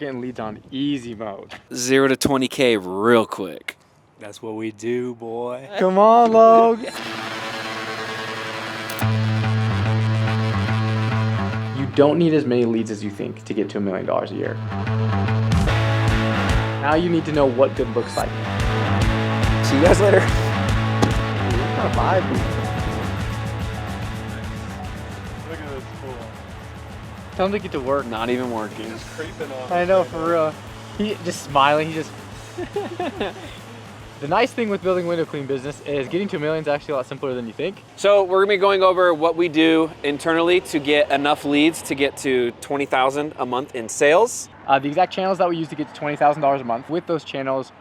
getting leads on easy mode. 0 to 20K real quick. That's what we do, boy. Come on, Log. You don't need as many leads as you think to get to $1 million a year. Now you need to know what good looks like. See you guys later. What kind of vibe? Look at this fool. Tell him to get to work. Not even working. Just creeping on. I know, for real. He just smiling. He just. The nice thing with building a window clean business is getting to $1 million is actually a lot simpler than you think. So we're gonna be going over what we do internally to get enough leads to get to $20,000 a month in sales. The exact channels that we use to get to $20,000 a month. With those channels,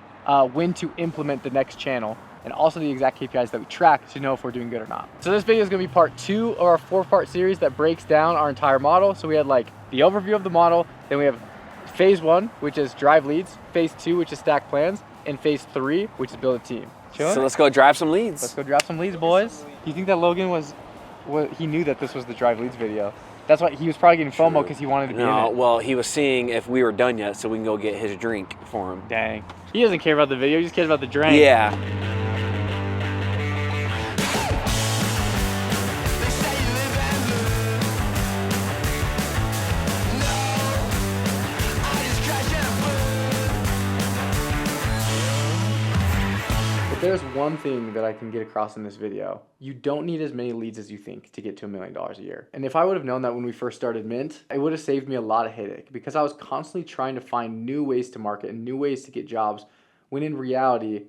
when to implement the next channel, and also the exact KPIs that we track to know if we're doing good or not. So this video is gonna be part 2 of our 4-part series that breaks down our entire model. So we had like the overview of the model, then we have phase 1, which is drive leads, phase 2, which is stack plans, and phase 3, which is build a team. Chilling? So let's go drive some leads. Let's go drive some leads, boys. Do you think that Logan he knew that this was the drive leads video? That's why he was probably getting FOMO because he wanted to be in it. Well, he was seeing if we were done yet so we can go get his drink for him. Dang. He doesn't care about the video, he just cares about the drink. Yeah. If there's one thing that I can get across in this video, you don't need as many leads as you think to get to $1 million a year. And if I would have known that when we first started Mint, it would have saved me a lot of headache because I was constantly trying to find new ways to market and new ways to get jobs, when in reality,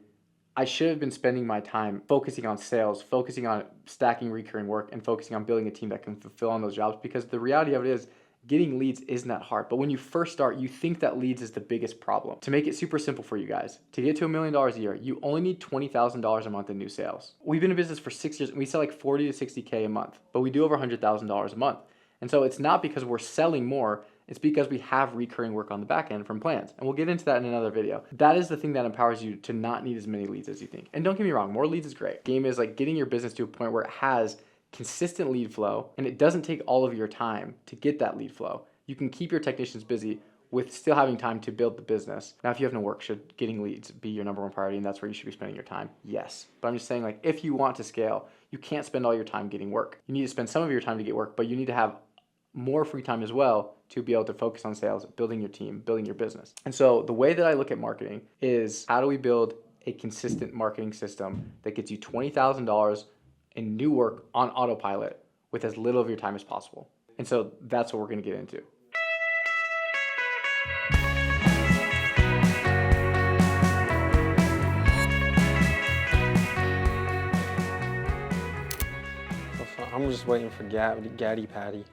I should have been spending my time focusing on sales, focusing on stacking recurring work, and focusing on building a team that can fulfill on those jobs, because the reality of it is, getting leads isn't that hard. But when you first start, you think that leads is the biggest problem. To make it super simple for you guys, to get to $1 million a year, you only need $20,000 a month in new sales. We've been in business for 6 years and we sell like 40 to 60K a month, but we do over $100,000 a month. And so it's not because we're selling more, it's because we have recurring work on the back end from plans. And we'll get into that in another video. That is the thing that empowers you to not need as many leads as you think. And don't get me wrong, more leads is great. Game is like getting your business to a point where it has consistent lead flow and it doesn't take all of your time to get that lead flow. You can keep your technicians busy with still having time to build the business. Now, if you have no work, should getting leads be your #1 priority and that's where you should be spending your time? Yes. But I'm just saying, like, if you want to scale, you can't spend all your time getting work. You need to spend some of your time to get work, but you need to have more free time as well to be able to focus on sales, building your team, building your business. And so the way that I look at marketing is, how do we build a consistent marketing system that gets you $20,000 in new work on autopilot with as little of your time as possible? And so that's what we're gonna get into. I'm just waiting for Gaddy Patty.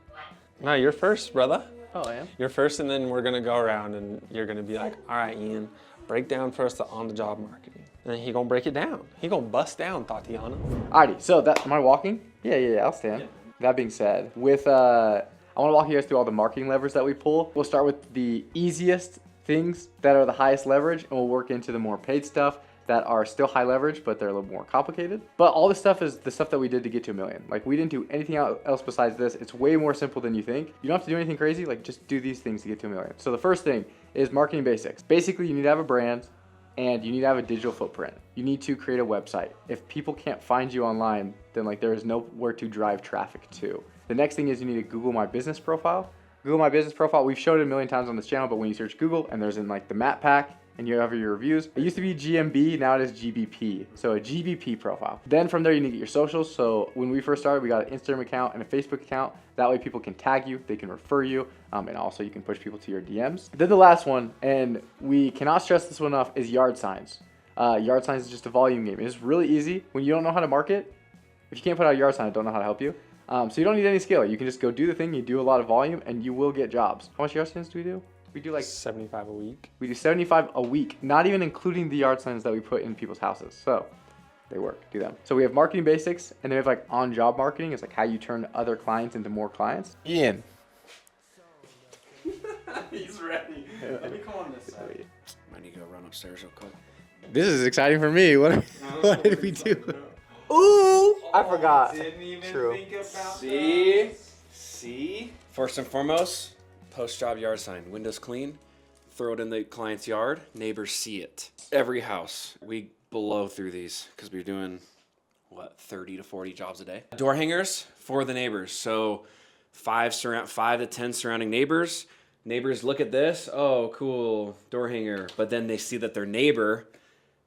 No, you're first, brother. Oh, I am? You're first, and then we're gonna go around, and you're gonna be like, all right, Ian, break down first the on-the-job marketing. And then he gonna break it down. He gonna bust down, Tatiana. Alrighty, so am I walking? Yeah, I'll stand. Yeah. That being said, I wanna walk you guys through all the marketing levers that we pull. We'll start with the easiest things that are the highest leverage, and we'll work into the more paid stuff that are still high leverage, but they're a little more complicated. But all this stuff is the stuff that we did to get to $1 million. Like, we didn't do anything else besides this. It's way more simple than you think. You don't have to do anything crazy, like just do these things to get to $1 million. So the first thing is marketing basics. Basically, you need to have a brand and you need to have a digital footprint. You need to create a website. If people can't find you online, then like there is nowhere to drive traffic to. The next thing is you need a Google My Business profile. Google My Business profile, we've showed it a million times on this channel, but when you search Google and there's in like the map pack, and you have your reviews. It used to be GMB, now it is GBP. So a GBP profile. Then from there you need to get your socials. So when we first started, we got an Instagram account and a Facebook account. That way people can tag you, they can refer you, and also you can push people to your DMs. Then the last one, and we cannot stress this one enough, is yard signs. Yard signs is just a volume game. It's really easy. When you don't know how to market, if you can't put out a yard sign, I don't know how to help you. So you don't need any skill. You can just go do the thing, you do a lot of volume, and you will get jobs. How much yard signs do we do? We do like 75 a week. We do 75 a week, not even including the yard signs that we put in people's houses. So they work, do them. So we have marketing basics, and then we have like on-job marketing. It's like how you turn other clients into more clients. Ian. He's ready. Let me come on this side. I need to go run upstairs real quick. This is exciting for me. What did we do? Ooh, I forgot. Didn't even True. think about See? First and foremost, post-job yard sign. Windows clean, throw it in the client's yard, neighbors see it. Every house, we blow through these because we're doing, 30 to 40 jobs a day. Door hangers for the neighbors. So 5 to 10 surrounding neighbors. Neighbors look at this, oh, cool, door hanger. But then they see that their neighbor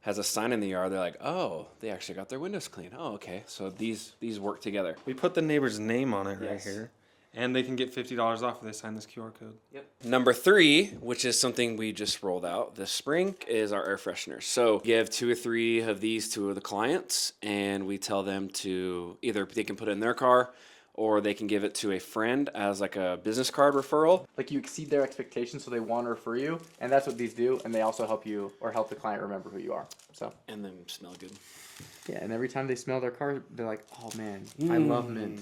has a sign in the yard. They're like, oh, they actually got their windows clean. Oh, okay. So these work together. We put the neighbor's name on it right Yes. here. And they can get $50 off if they sign this QR code. Yep. Number 3, which is something we just rolled out this spring, is our air fresheners. So give 2 or 3 of these to the clients, and we tell them to either they can put it in their car, or they can give it to a friend as like a business card referral. Like you exceed their expectations, so they want to refer you, and that's what these do. And they also help you or help the client remember who you are. So And then smell good. yeah, and every time they smell their car, they're like, "Oh man, I love mint."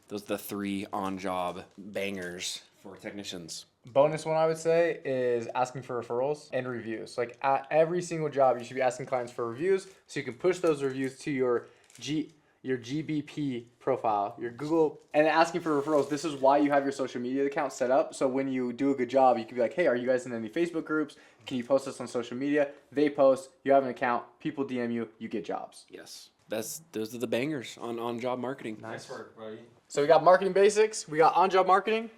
Those are the 3 on-job bangers for technicians. Bonus one I would say is asking for referrals and reviews. Like at every single job, you should be asking clients for reviews, so you can push those reviews to your GBP profile, your Google, and asking for referrals. This is why you have your social media account set up. So when you do a good job, you can be like, hey, are you guys in any Facebook groups? Can you post this on social media? They post, you have an account, people DM you, you get jobs. Yes. Those are the bangers on job marketing. Nice work, buddy. So we got marketing basics, we got on-job marketing.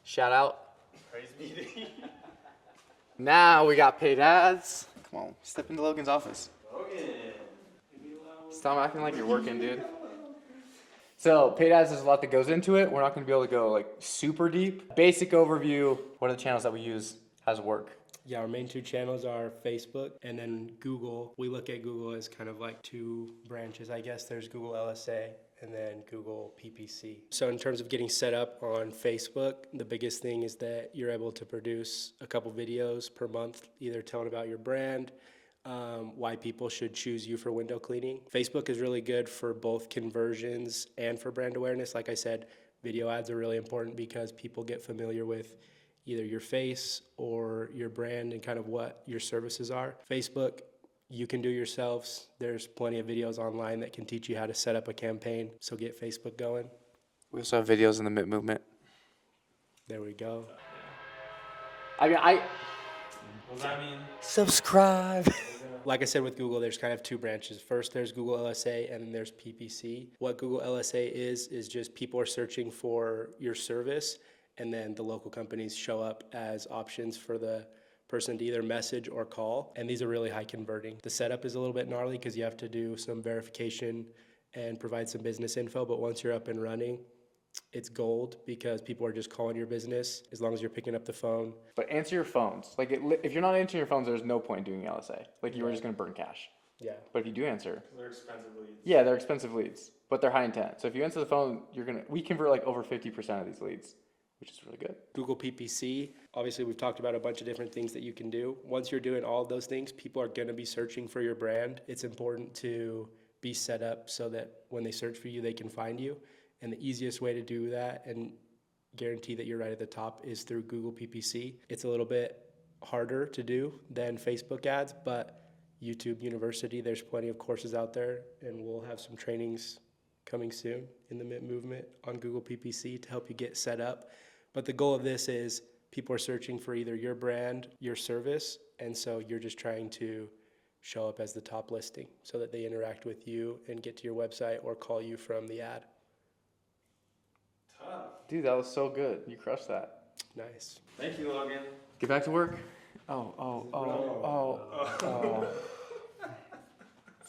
Shout out. Praise be to you. Now we got paid ads. Come on, step into Logan's office. Logan. Stop acting like you're working, dude. So paid ads, there's a lot that goes into it. We're not going to be able to go like super deep. Basic overview. What are the channels that we use? How does it work? Yeah, our main 2 channels are Facebook and then Google. We look at Google as kind of like 2 branches, I guess. There's Google LSA and then Google PPC. So in terms of getting set up on Facebook, the biggest thing is that you're able to produce a couple videos per month, either telling about your brand, why people should choose you for window cleaning. Facebook is really good for both conversions and for brand awareness. Like I said, video ads are really important because people get familiar with either your face or your brand and kind of what your services are. Facebook, you can do yourselves. There's plenty of videos online that can teach you how to set up a campaign. So get Facebook going. We also have videos in the Mint movement. There we go. I mean, What does that mean? subscribe. Like I said with Google, there's kind of 2 branches. First, there's Google LSA and then there's PPC. What Google LSA is just people are searching for your service and then the local companies show up as options for the person to either message or call. And these are really high converting. The setup is a little bit gnarly because you have to do some verification and provide some business info. But once you're up and running, it's gold because people are just calling your business as long as you're picking up the phone. But answer your phones. Like if you're not answering your phones, there's no point in doing LSA. Like you were just going to burn cash. Yeah. But if you do answer, They're expensive leads. yeah, they're expensive leads, but they're high intent. So if you answer the phone, we convert like over 50% of these leads, which is really good. Google PPC, obviously we've talked about a bunch of different things that you can do. Once you're doing all of those things, people are going to be searching for your brand. It's important to be set up so that when they search for you, they can find you. And the easiest way to do that and guarantee that you're right at the top is through Google PPC. It's a little bit harder to do than Facebook ads, but YouTube University, there's plenty of courses out there, and we'll have some trainings coming soon in the Mint movement on Google PPC to help you get set up. But the goal of this is people are searching for either your brand, your service, and so you're just trying to show up as the top listing so that they interact with you and get to your website or call you from the ad. Dude, that was so good. You crushed that. Nice. Thank you, Logan. Get back to work. Oh.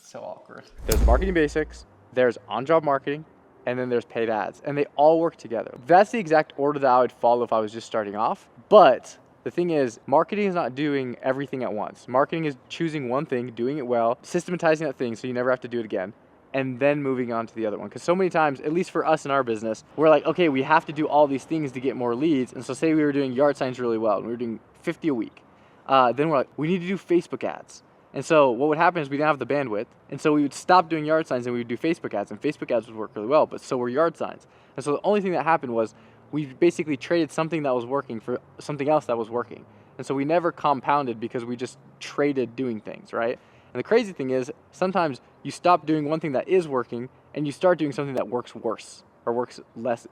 So awkward. There's marketing basics, there's on-job marketing, and then there's paid ads, and they all work together. That's the exact order that I would follow if I was just starting off. But the thing is, marketing is not doing everything at once. Marketing is choosing one thing, doing it well, systematizing that thing so you never have to do it again, and then moving on to the other one. Because so many times, at least for us in our business, we're like, okay, we have to do all these things to get more leads. And so say we were doing yard signs really well, and we were doing 50 a week. Then we're like, we need to do Facebook ads. And so what would happen is we didn't have the bandwidth. And so we would stop doing yard signs and we would do Facebook ads. And Facebook ads would work really well, but so were yard signs. And so the only thing that happened was we basically traded something that was working for something else that was working. And so we never compounded because we just traded doing things, right? And the crazy thing is sometimes you stop doing one thing that is working and you start doing something that works worse or works less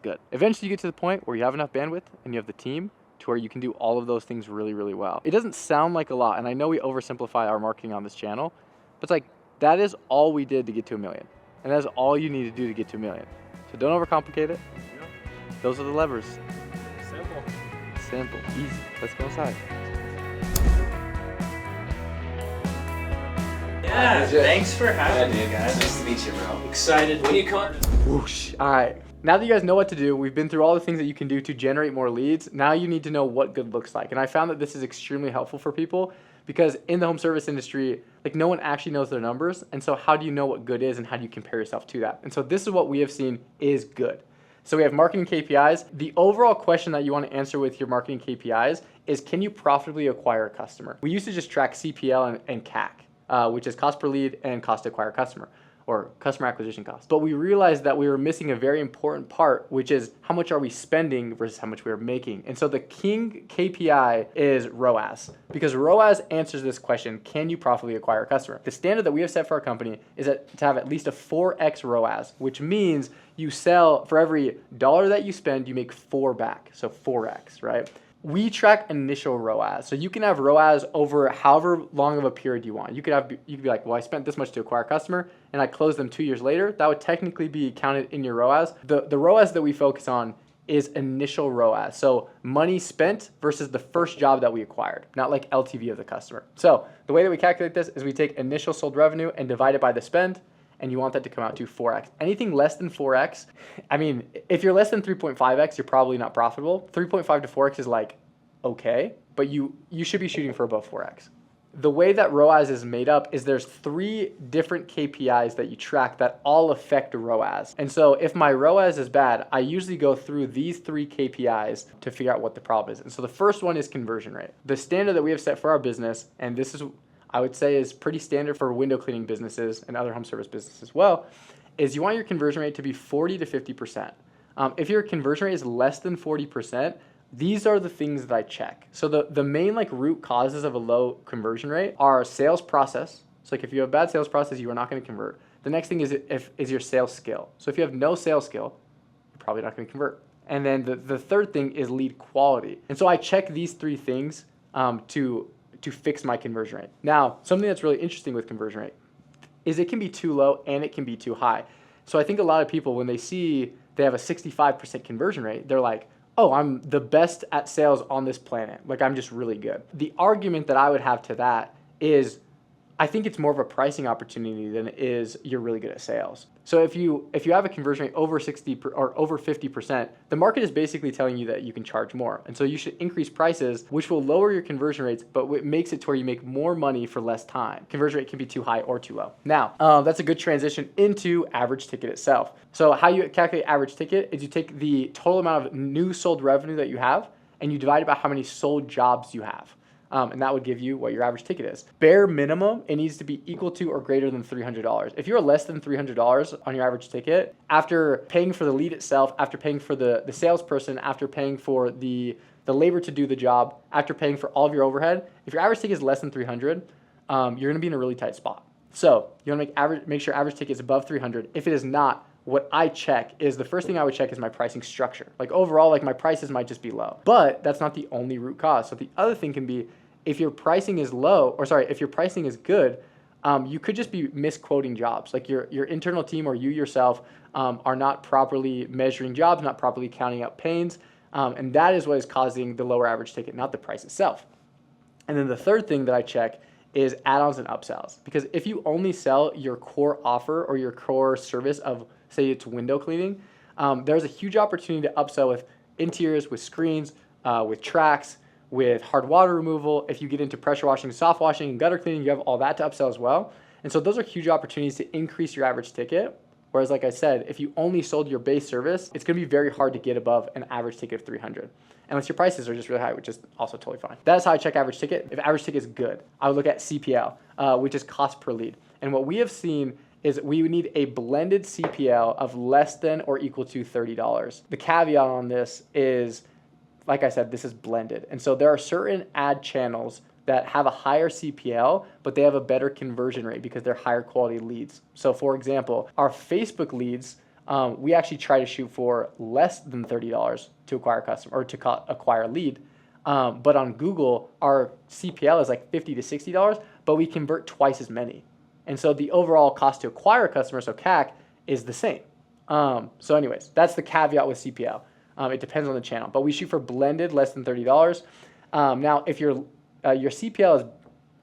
good. Eventually you get to the point where you have enough bandwidth and you have the team to where you can do all of those things really, really well. It doesn't sound like a lot, and I know we oversimplify our marketing on this channel, but it's like, that is all we did to get to 1 million. And that's all you need to do to get to 1 million. So don't overcomplicate it. Those are the levers. Simple. Simple, easy. Let's go inside. Yeah, thanks for having me, guys. Nice to meet you, bro. Excited. When you come, Whoosh. All right. Now that you guys know what to do, we've been through all the things that you can do to generate more leads. Now you need to know what good looks like. And I found that this is extremely helpful for people because in the home service industry, like no one actually knows their numbers. And so how do you know what good is and how do you compare yourself to that? And so this is what we have seen is good. So we have marketing KPIs. The overall question that you want to answer with your marketing KPIs is, can you profitably acquire a customer? We used to just track CPL and CAC, which is cost per lead and cost to acquire a customer, or customer acquisition cost. But we realized that we were missing a very important part, which is how much are we spending versus how much we are making. And so the king KPI is ROAS, because ROAS answers this question, can you profitably acquire a customer? The standard that we have set for our company is to have at least a 4x ROAS, which means you sell, for every dollar that you spend, you make 4 back, so 4x, right? We track initial ROAS. So you can have ROAS over however long of a period you want. You could be like, well, I spent this much to acquire a customer and I closed them 2 years later. That would technically be counted in your ROAS. The ROAS that we focus on is initial ROAS. So money spent versus the first job that we acquired, not like LTV of the customer. So the way that we calculate this is we take initial sold revenue and divide it by the spend, and you want that to come out to 4x. Anything less than 4x, I mean, if you're less than 3.5x, you're probably not profitable. 3.5 to 4x is like, okay, but you should be shooting for above 4x. The way that ROAS is made up is there's 3 different KPIs that you track that all affect ROAS. And so if my ROAS is bad, I usually go through these 3 KPIs to figure out what the problem is. And so the first one is conversion rate. The standard that we have set for our business, and this is, I would say, is pretty standard for window cleaning businesses and other home service businesses as well, is you want your conversion rate to be 40 to 50%. If your conversion rate is less than 40%, these are the things that I check. So the main like root causes of a low conversion rate are sales process. So like if you have a bad sales process, you are not going to convert. The next thing is your sales skill. So if you have no sales skill, you're probably not going to convert. And then the third thing is lead quality. And so I check these 3 things to fix my conversion rate. Now, something that's really interesting with conversion rate is it can be too low and it can be too high. So I think a lot of people, when they see they have a 65% conversion rate, they're like, oh, I'm the best at sales on this planet. Like, I'm just really good. The argument that I would have to that is I think it's more of a pricing opportunity than it is you're really good at sales. So if you have a conversion rate over 60 or over 50%, the market is basically telling you that you can charge more. And so you should increase prices, which will lower your conversion rates, but it makes it to where you make more money for less time. Conversion rate can be too high or too low. Now, that's a good transition into average ticket itself. So how you calculate average ticket is you take the total amount of new sold revenue that you have and you divide it by how many sold jobs you have. And that would give you what your average ticket is. Bare minimum, it needs to be equal to or greater than $300. If you're less than $300 on your average ticket, after paying for the lead itself, after paying for the salesperson, after paying for the labor to do the job, after paying for all of your overhead, if your average ticket is less than $300, you're gonna be in a really tight spot. So you wanna make sure average ticket is above $300. If it is not, what I check is the first thing I would check is my pricing structure. Like overall, like my prices might just be low, but that's not the only root cause. So the other thing can be if your pricing is low, or sorry, if your pricing is good, you could just be misquoting jobs. Like your internal team or you yourself are not properly measuring jobs, not properly counting out pains. And that is what is causing the lower average ticket, not the price itself. And then the third thing that I check is add-ons and upsells. Because if you only sell your core offer or your core service of, say it's window cleaning, there's a huge opportunity to upsell with interiors, with screens, with tracks, with hard water removal. If you get into pressure washing, soft washing, and gutter cleaning, you have all that to upsell as well. And so those are huge opportunities to increase your average ticket. Whereas like I said, if you only sold your base service, it's gonna be very hard to get above an average ticket of 300. Unless your prices are just really high, which is also totally fine. That's how I check average ticket. If average ticket is good, I would look at CPL, which is cost per lead. And what we have seen is we need a blended CPL of less than or equal to $30. The caveat on this is, like I said, this is blended. And so there are certain ad channels that have a higher CPL, but they have a better conversion rate because they're higher quality leads. So for example, our Facebook leads, we actually try to shoot for less than $30 to acquire a customer or to acquire a lead. But on Google, our CPL is like $50 to $60, but we convert twice as many. And so the overall cost to acquire a customer, so CAC, is the same. So anyways, that's the caveat with CPL. It depends on the channel, but we shoot for blended less than $30. Now, if your CPL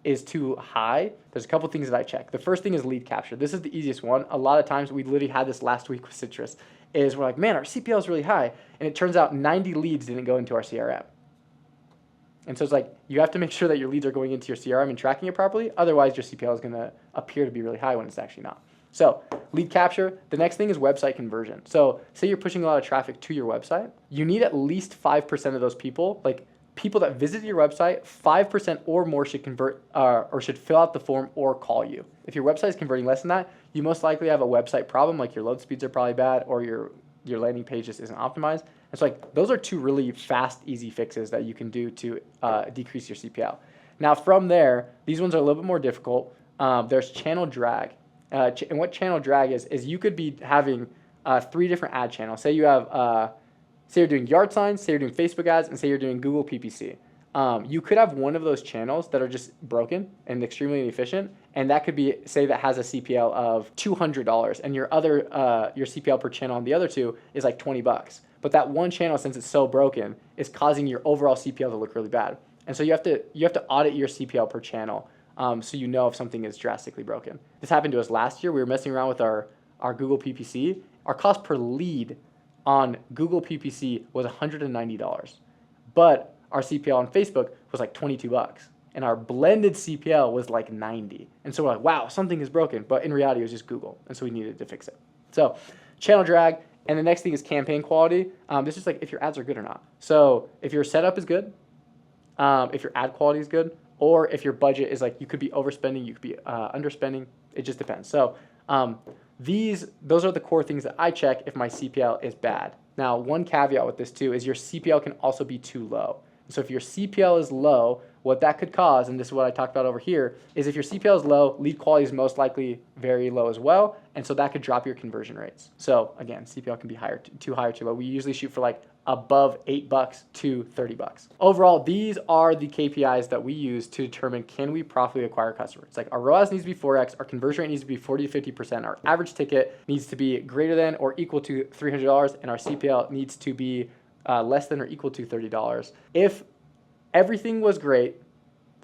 is too high, there's a couple things that I check. The first thing is lead capture. This is the easiest one. A lot of times, we literally had this last week with Citrus, is we're like, man, our CPL is really high. And it turns out 90 leads didn't go into our CRM. And so it's like, you have to make sure that your leads are going into your CRM and tracking it properly. Otherwise, your CPL is going to appear to be really high when it's actually not. So lead capture. The next thing is website conversion. So say you're pushing a lot of traffic to your website. You need at least 5% of those people, like people that visit your website, 5% or more should convert or should fill out the form or call you. If your website is converting less than that, you most likely have a website problem, like your load speeds are probably bad or your landing page just isn't optimized. It's like those are two really fast, easy fixes that you can do to decrease your CPL. Now from there, these ones are a little bit more difficult. There's channel drag. And what channel drag is you could be having 3 different ad channels. Say you have, say you're doing yard signs, say you're doing Facebook ads, and say you're doing Google PPC. You could have one of those channels that are just broken and extremely inefficient, and that could be, say that has a CPL of $200, and your CPL per channel on the other two is like $20. But that one channel, since it's so broken, is causing your overall CPL to look really bad. And so you have to audit your CPL per channel, so you know if something is drastically broken. This happened to us last year. We were messing around with our Google PPC. Our cost per lead on Google PPC was $190, but our CPL on Facebook was like $22, and our blended CPL was like $90. And so we're like, wow, something is broken, but in reality, it was just Google, and so we needed to fix it. So channel drag, and the next thing is campaign quality. This is like if your ads are good or not. So if your setup is good, if your ad quality is good, or if your budget is like, you could be overspending, you could be underspending, it just depends. So those are the core things that I check if my CPL is bad. Now, one caveat with this too is your CPL can also be too low. So if your CPL is low, what that could cause, and this is what I talked about over here, is if your CPL is low, lead quality is most likely very low as well, and so that could drop your conversion rates. So again, CPL can be too high or too low. We usually shoot for like above $8 to $30. Overall, these are the KPIs that we use to determine, can we profitably acquire customers. It's like our ROAS needs to be 4x, our conversion rate needs to be 40 to 50%, our average ticket needs to be greater than or equal to $300, and our CPL needs to be less than or equal to $30. If everything was great,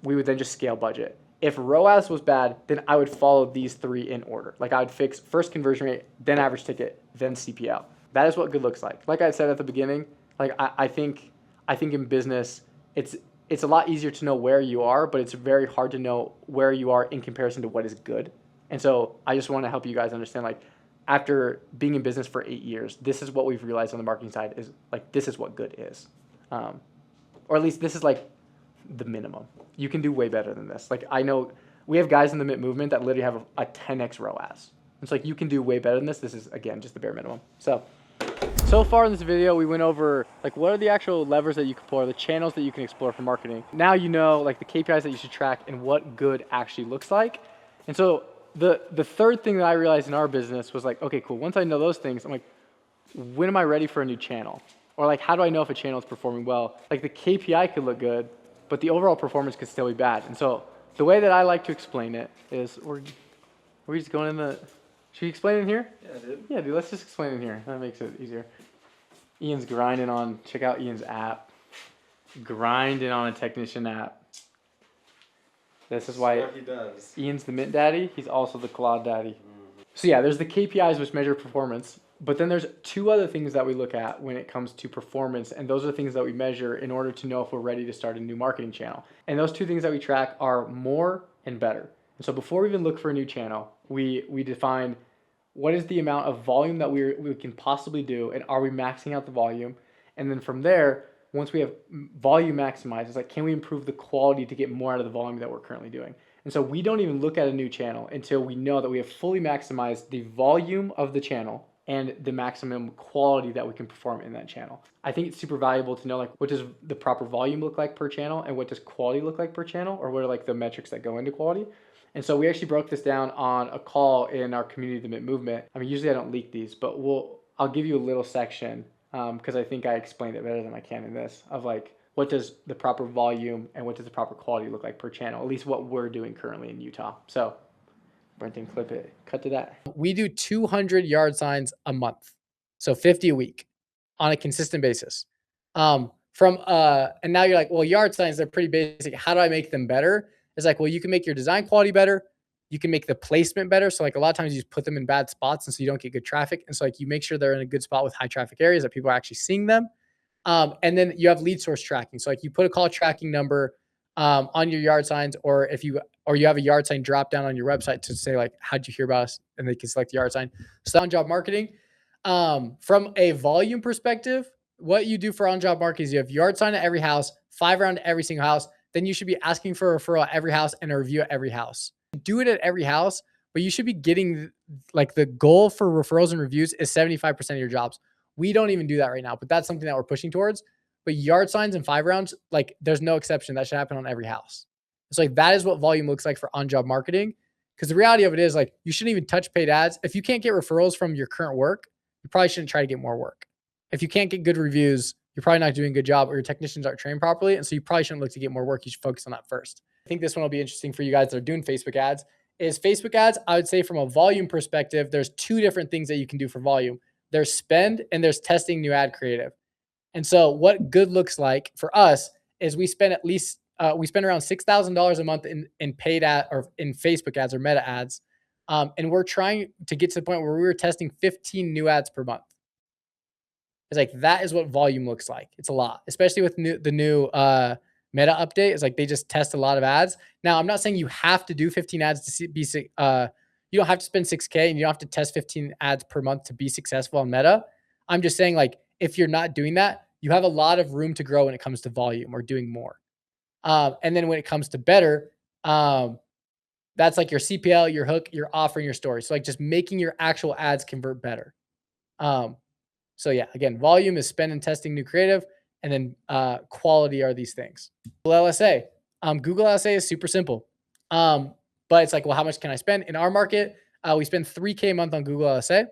we would then just scale budget. If ROAS was bad, then I would follow these 3 in order. Like I would fix first conversion rate, then average ticket, then CPL. That is what good looks like. Like I said at the beginning, like I think in business, it's a lot easier to know where you are, but it's very hard to know where you are in comparison to what is good. And so I just want to help you guys understand, like, after being in business for 8 years, this is what we've realized on the marketing side is like, this is what good is. Or at least this is like the minimum. You can do way better than this. Like I know we have guys in the MIT movement that literally have a 10x ROAS. It's like, you can do way better than this. This is, again, just the bare minimum. So far in this video, we went over like what are the actual levers that you can pull, or the channels that you can explore for marketing. Now you know like the KPIs that you should track and what good actually looks like. And so the third thing that I realized in our business was like, okay, cool. Once I know those things, I'm like, when am I ready for a new channel? Or like, how do I know if a channel is performing well? Like the KPI could look good, but the overall performance could still be bad. And so the way that I like to explain it is, we're just going in the, should we explain it in here? Yeah, dude. Yeah, dude, let's just explain it here. That makes it easier. Ian's grinding on, check out Ian's app. Grinding on a technician app. This is why he does. Ian's the Mint Daddy. He's also the Claude Daddy. So yeah, there's the KPIs which measure performance, but then there's 2 other things that we look at when it comes to performance, and those are things that we measure in order to know if we're ready to start a new marketing channel. And those 2 things that we track are more and better. And so before we even look for a new channel, we define what is the amount of volume that we can possibly do, and are we maxing out the volume? And then from there, once we have volume maximized, it's like, can we improve the quality to get more out of the volume that we're currently doing? And so we don't even look at a new channel until we know that we have fully maximized the volume of the channel and the maximum quality that we can perform in that channel. I think it's super valuable to know, like, what does the proper volume look like per channel, and what does quality look like per channel, or what are like the metrics that go into quality. And so we actually broke this down on a call in our community, the MIT movement. I mean, usually I don't leak these, but I'll give you a little section because I think I explained it better than I can in this, of like what does the proper volume and what does the proper quality look like per channel, at least what we're doing currently in Utah. So Brenton, clip it, cut to that. We do 200 yard signs a month. So 50 a week on a consistent basis. And now you're like, well, yard signs, they're pretty basic. How do I make them better? It's like, well, you can make your design quality better. You can make the placement better. So like a lot of times you just put them in bad spots and so you don't get good traffic. And so like you make sure they're in a good spot with high traffic areas that people are actually seeing them. And then you have lead source tracking. So like you put a call tracking number on your yard signs, or you have a yard sign drop down on your website to say like, how'd you hear about us? And they can select the yard sign. So on-job marketing, from a volume perspective, what you do for on-job marketing is you have yard sign at every house, 5 around every single house. Then you should be asking for a referral at every house and a review at every house. Do it at every house, but you should be getting, like, the goal for referrals and reviews is 75% of your jobs. We don't even do that right now, but that's something that we're pushing towards. But yard signs and 5 rounds, like, there's no exception. That should happen on every house. It's like, that is what volume looks like for on-job marketing. Because the reality of it is, like, you shouldn't even touch paid ads. If you can't get referrals from your current work, you probably shouldn't try to get more work. If you can't get good reviews, you're probably not doing a good job, or your technicians aren't trained properly. And so you probably shouldn't look to get more work. You should focus on that first. I think this one will be interesting for you guys that are doing Facebook ads. Is Facebook ads, I would say from a volume perspective, there's 2 different things that you can do for volume. There's spend and there's testing new ad creative. And so what good looks like for us is we spend around $6,000 a month in paid ad or in Facebook ads or meta ads. And we're trying to get to the point where we were testing 15 new ads per month. It's like, that is what volume looks like. It's a lot, especially with the new meta update. It's like they just test a lot of ads. Now, I'm not saying you have to do 15 ads to be you don't have to spend $6K and you don't have to test 15 ads per month to be successful on meta. I'm just saying, like, if you're not doing that, you have a lot of room to grow when it comes to volume or doing more. And then when it comes to better, that's like your CPL, your hook, your offer, and your story. So like just making your actual ads convert better. So yeah, again, volume is spend and testing new creative, and then quality are these things. Google LSA. Google LSA is super simple. But it's like, well, how much can I spend? In our market, we spend $3K a month on Google LSA.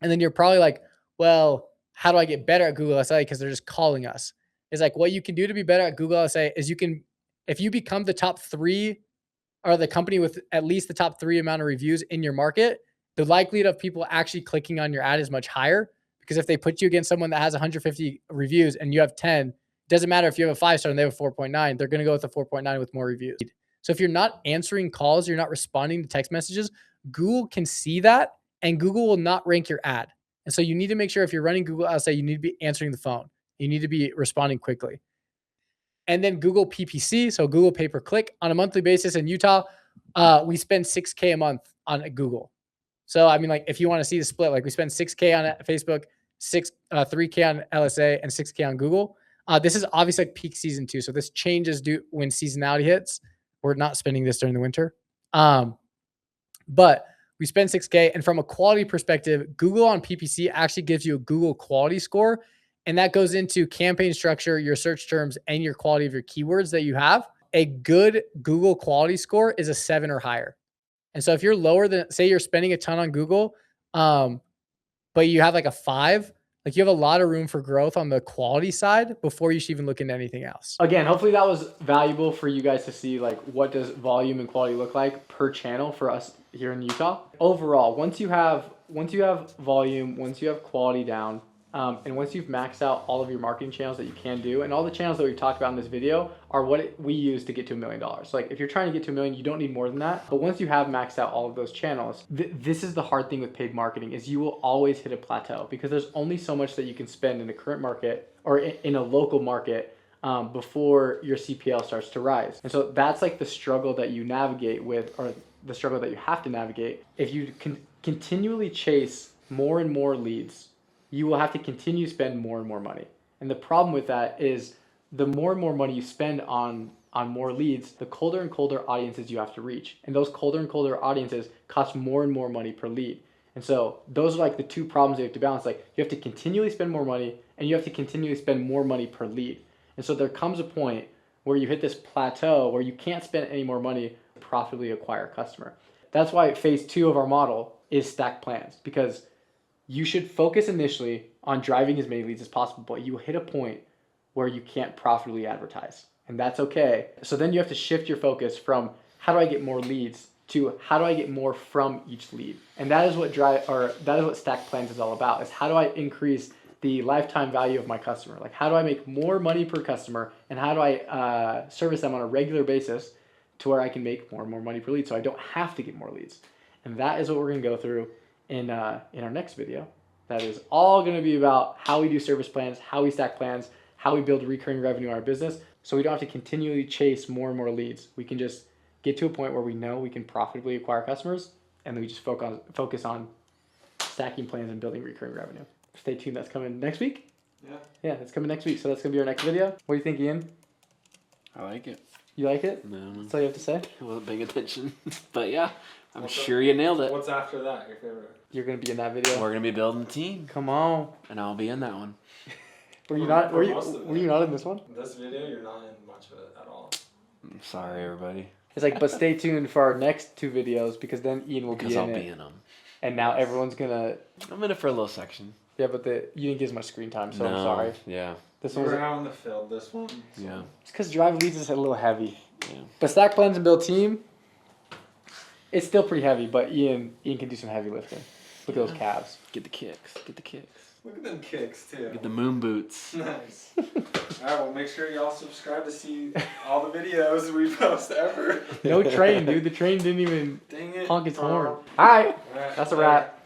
And then you're probably like, well, how do I get better at Google LSA? Because they're just calling us. It's like, what you can do to be better at Google LSA is if you become the top 3 or the company with at least the top 3 amount of reviews in your market, the likelihood of people actually clicking on your ad is much higher. Because if they put you against someone that has 150 reviews and you have 10, doesn't matter if you have a 5-star and they have a 4.9, they're going to go with a 4.9 with more reviews. So if you're not answering calls, you're not responding to text messages, Google can see that and Google will not rank your ad. And so you need to make sure if you're running Google LSA, you need to be answering the phone. You need to be responding quickly. And then Google PPC, so Google pay-per-click, on a monthly basis in Utah, we spend $6K a month on Google. So, I mean, like, if you want to see the split, like, we spend $6K on Facebook, $3K on LSA, and $6K on Google. This is obviously like peak season too. So this changes when seasonality hits. We're not spending this during the winter. But we spend $6K. And from a quality perspective, Google on PPC actually gives you a Google quality score. And that goes into campaign structure, your search terms, and your quality of your keywords that you have. A good Google quality score is a 7 or higher. And so if you're lower than, say you're spending a ton on Google, but you have like a 5, like, you have a lot of room for growth on the quality side before you should even look into anything else. Again, hopefully that was valuable for you guys to see, like, what does volume and quality look like per channel for us here in Utah. Overall, once you have volume, once you have quality down, and once you've maxed out all of your marketing channels that you can do, and all the channels that we talked about in this video are what we use to get to $1 million. So like, if you're trying to get to $1 million, you don't need more than that. But once you have maxed out all of those channels, this is the hard thing with paid marketing, is you will always hit a plateau because there's only so much that you can spend in the current market or in a local market before your CPL starts to rise. And so that's like the struggle that you navigate with, or the struggle that you have to navigate. If you can continually chase more and more leads, you will have to continue to spend more and more money. And the problem with that is the more and more money you spend on more leads, the colder and colder audiences you have to reach. And those colder and colder audiences cost more and more money per lead. And so those are like the 2 problems you have to balance. Like, you have to continually spend more money and you have to continually spend more money per lead. And so there comes a point where you hit this plateau where you can't spend any more money to profitably acquire a customer. That's why phase 2 of our model is stacked plans, because you should focus initially on driving as many leads as possible, but you will hit a point where you can't profitably advertise. And that's okay. So then you have to shift your focus from how do I get more leads to how do I get more from each lead. And that is what Stack Plans is all about, is how do I increase the lifetime value of my customer? Like, how do I make more money per customer, and how do I service them on a regular basis to where I can make more and more money per lead so I don't have to get more leads. And that is what we're gonna go through in our next video. That is all gonna be about how we do service plans, how we stack plans, how we build recurring revenue in our business, so we don't have to continually chase more and more leads. We can just get to a point where we know we can profitably acquire customers, and then we just focus on stacking plans and building recurring revenue. Stay tuned, that's coming next week? Yeah, that's coming next week, so that's gonna be our next video. What do you think, Ian? I like it. You like it? No, That's all you have to say? I wasn't paying attention. But yeah, I'm sure you nailed it. What's after that, your favorite? You're gonna be in that video? We're going to be building a team, Come on. and I'll be in that one. Were you not For most of it. were you not in this one? This video, you're not in much of it at all. I'm sorry, everybody. It's like, but stay tuned for our next 2 videos, because then Ian will Because be I'll in be it. in them. And now everyone's gonna, I'm in it for a little section. yeah, but you didn't get as much screen time, so I'm No, sorry. Yeah. This You one was, were out in the field, this one. Yeah. it's because drive leads is a little heavy. Yeah. But stack plans and build team, it's still pretty heavy, but Ian can do some heavy lifting. Look at those calves. Get the kicks. Get the kicks. Look at them kicks, too. Get the moon boots. Nice. Alright, well, make sure y'all subscribe to see all the videos we post ever. No train, dude. The train didn't even Dang it. honk its horn. All right, Alright, that's a later. wrap.